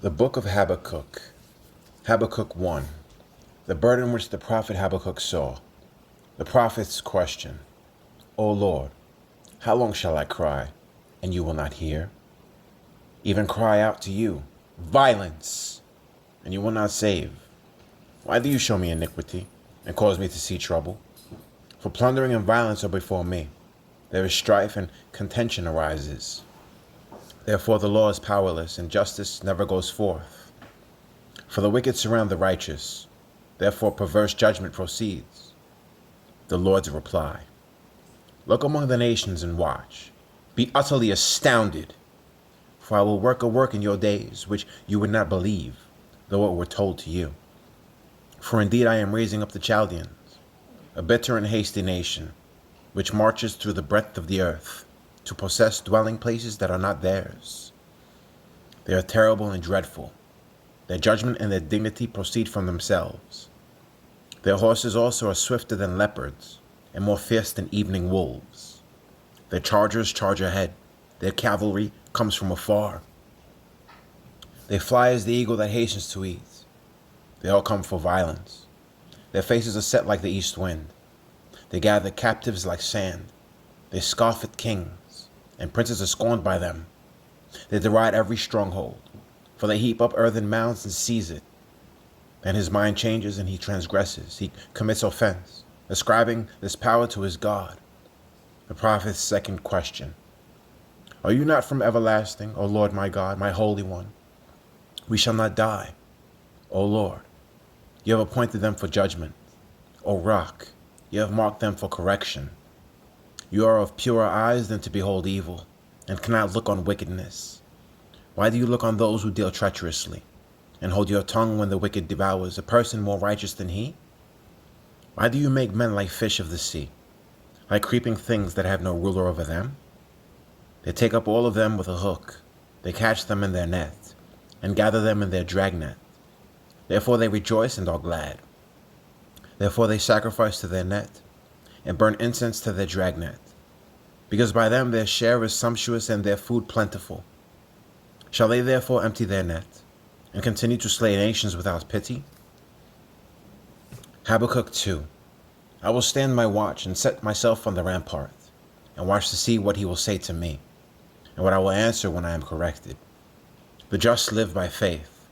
The Book of Habakkuk. Habakkuk 1. The burden which the prophet Habakkuk saw. The prophet's question. O Lord, how long shall I cry, and you will not hear? Even cry out to you, violence, and you will not save. Why do you show me iniquity, and cause me to see trouble? For plundering and violence are before me. There is strife and contention arises. Therefore the law is powerless, and justice never goes forth. For the wicked surround the righteous. Therefore perverse judgment proceeds. The Lord's reply. Look among the nations and watch. Be utterly astounded. For I will work a work in your days, which you would not believe, though it were told to you. For indeed I am raising up the Chaldeans, a bitter and hasty nation, which marches through the breadth of the earth, to possess dwelling places that are not theirs. They are terrible and dreadful. Their judgment and their dignity proceed from themselves. Their horses also are swifter than leopards, and more fierce than evening wolves. Their chargers charge ahead. Their cavalry comes from afar. They fly as the eagle that hastens to eat. They all come for violence. Their faces are set like the east wind. They gather captives like sand. They scoff at kings, and princes are scorned by them. They deride every stronghold, for they heap up earthen mounds and seize it. Then his mind changes and he transgresses. He commits offense, ascribing this power to his God. The prophet's second question. Are you not from everlasting, O Lord my God, my Holy One? We shall not die. O Lord, you have appointed them for judgment. O Rock, you have marked them for correction. You are of purer eyes than to behold evil, and cannot look on wickedness. Why do you look on those who deal treacherously, and hold your tongue when the wicked devours a person more righteous than he? Why do you make men like fish of the sea, like creeping things that have no ruler over them? They take up all of them with a hook. They catch them in their net, and gather them in their dragnet. Therefore they rejoice and are glad. Therefore they sacrifice to their net, and burn incense to their dragnet, because by them their share is sumptuous and their food plentiful. Shall they therefore empty their net, and continue to slay nations without pity? Habakkuk 2. I will stand my watch and set myself on the rampart, and watch to see what he will say to me, and what I will answer when I am corrected. The just live by faith.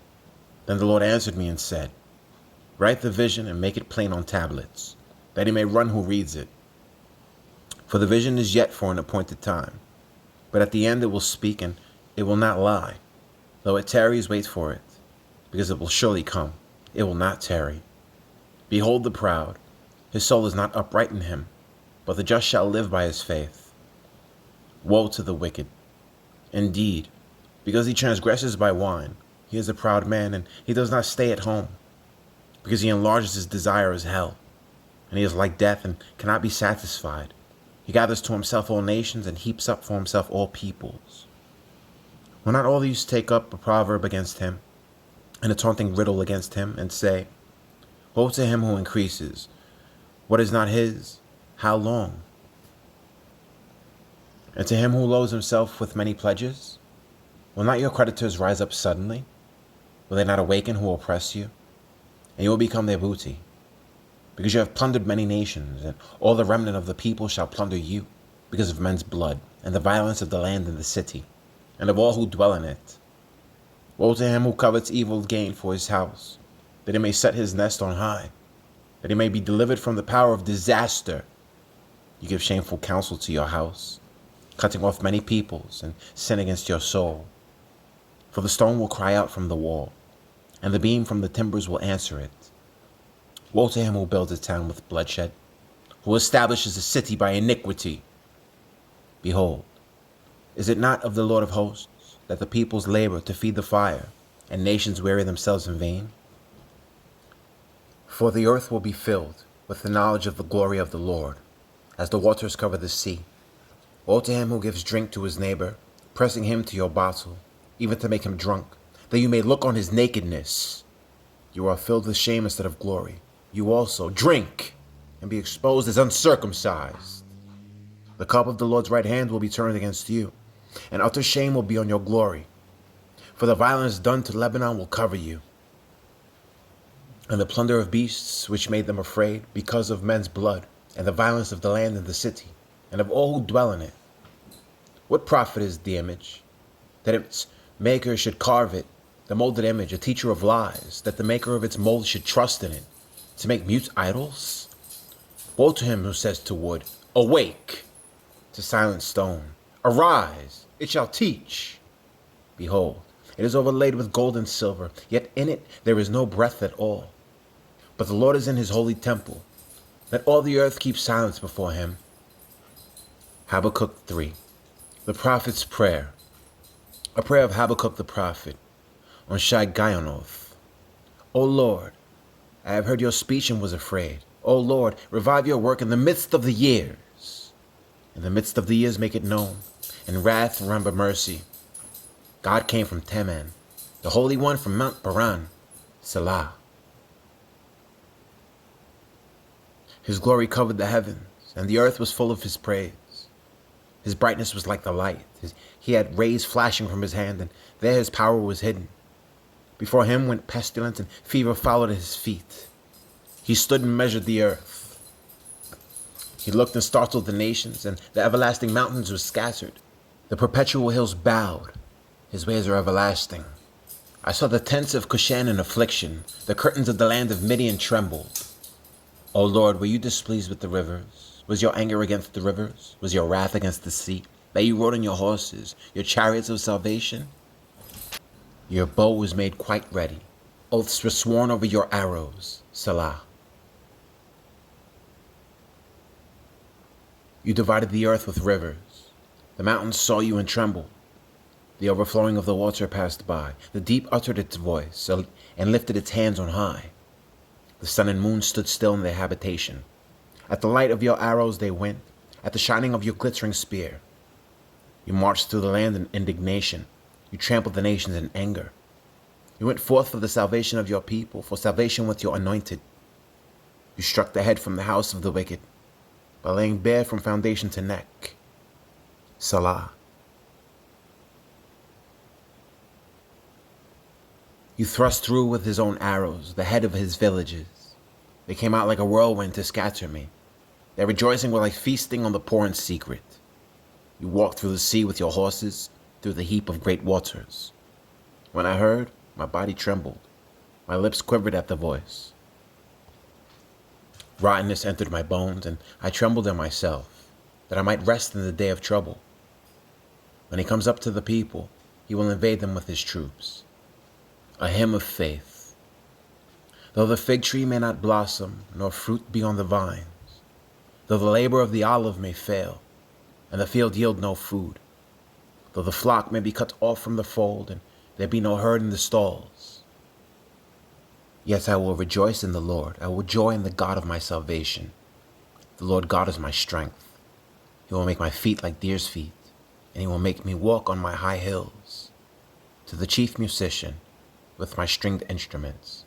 Then the Lord answered me and said, Write the vision and make it plain on tablets, that he may run who reads it. For the vision is yet for an appointed time, but at the end it will speak, and it will not lie. Though it tarries, wait for it, because it will surely come. It will not tarry. Behold the proud. His soul is not upright in him, but the just shall live by his faith. Woe to the wicked. Indeed, because he transgresses by wine, he is a proud man, and he does not stay at home. Because he enlarges his desire as hell, and he is like death and cannot be satisfied. He gathers to himself all nations and heaps up for himself all peoples. Will not all these take up a proverb against him, and a taunting riddle against him, and say, Woe to him who increases. What is not his? How long? And to him who loads himself with many pledges? Will not your creditors rise up suddenly? Will they not awaken who oppress you? And you will become their booty. Because you have plundered many nations, and all the remnant of the people shall plunder you, because of men's blood, and the violence of the land and the city, and of all who dwell in it. Woe to him who covets evil gain for his house, that he may set his nest on high, that he may be delivered from the power of disaster. You give shameful counsel to your house, cutting off many peoples, and sin against your soul. For the stone will cry out from the wall, and the beam from the timbers will answer it. Woe to him who builds a town with bloodshed, who establishes a city by iniquity. Behold, is it not of the Lord of hosts that the peoples labor to feed the fire, and nations weary themselves in vain? For the earth will be filled with the knowledge of the glory of the Lord, as the waters cover the sea. Woe to him who gives drink to his neighbor, pressing him to your bottle, even to make him drunk, that you may look on his nakedness. You are filled with shame instead of glory. You also drink and be exposed as uncircumcised. The cup of the Lord's right hand will be turned against you, and utter shame will be on your glory. For the violence done to Lebanon will cover you, and the plunder of beasts which made them afraid, because of men's blood, and the violence of the land and the city, and of all who dwell in it. What profit is the image, that its maker should carve it, the molded image, a teacher of lies, that the maker of its mold should trust in it, to make mute idols? Woe to him who says to wood, awake, to silent stone, arise, it shall teach. Behold, it is overlaid with gold and silver, yet in it there is no breath at all. But the Lord is in his holy temple. Let all the earth keep silence before him. Habakkuk 3. The prophet's prayer. A prayer of Habakkuk the prophet on Shai-Gionoth. O Lord, I have heard your speech and was afraid. O Lord, revive your work in the midst of the years. In the midst of the years make it known. In wrath remember mercy. God came from Teman, the Holy One from Mount Paran, Selah. His glory covered the heavens, and the earth was full of his praise. His brightness was like the light. He had rays flashing from his hand, and there his power was hidden. Before him went pestilence, and fever followed at his feet. He stood and measured the earth. He looked and startled the nations, and the everlasting mountains were scattered. The perpetual hills bowed. His ways are everlasting. I saw the tents of Cushan in affliction. The curtains of the land of Midian trembled. O Lord, were you displeased with the rivers? Was your anger against the rivers? Was your wrath against the sea? That you rode on your horses, your chariots of salvation? Your bow was made quite ready. Oaths were sworn over your arrows. Selah. You divided the earth with rivers. The mountains saw you and trembled. The overflowing of the water passed by. The deep uttered its voice and lifted its hands on high. The sun and moon stood still in their habitation. At the light of your arrows they went, at the shining of your glittering spear. You marched through the land in indignation. You trampled the nations in anger. You went forth for the salvation of your people, for salvation with your anointed. You struck the head from the house of the wicked, by laying bare from foundation to neck. Salah. You thrust through with his own arrows, the head of his villages. They came out like a whirlwind to scatter me. Their rejoicing were like feasting on the poor in secret. You walked through the sea with your horses, through the heap of great waters. When I heard, my body trembled. My lips quivered at the voice. Rottenness entered my bones, and I trembled in myself, that I might rest in the day of trouble. When he comes up to the people, he will invade them with his troops. A hymn of faith. Though the fig tree may not blossom, nor fruit be on the vines, though the labor of the olive may fail, and the field yield no food, though the flock may be cut off from the fold, and there be no herd in the stalls, yet I will rejoice in the Lord. I will joy in the God of my salvation. The Lord God is my strength. He will make my feet like deer's feet, and he will make me walk on my high hills. To the chief musician, with my stringed instruments,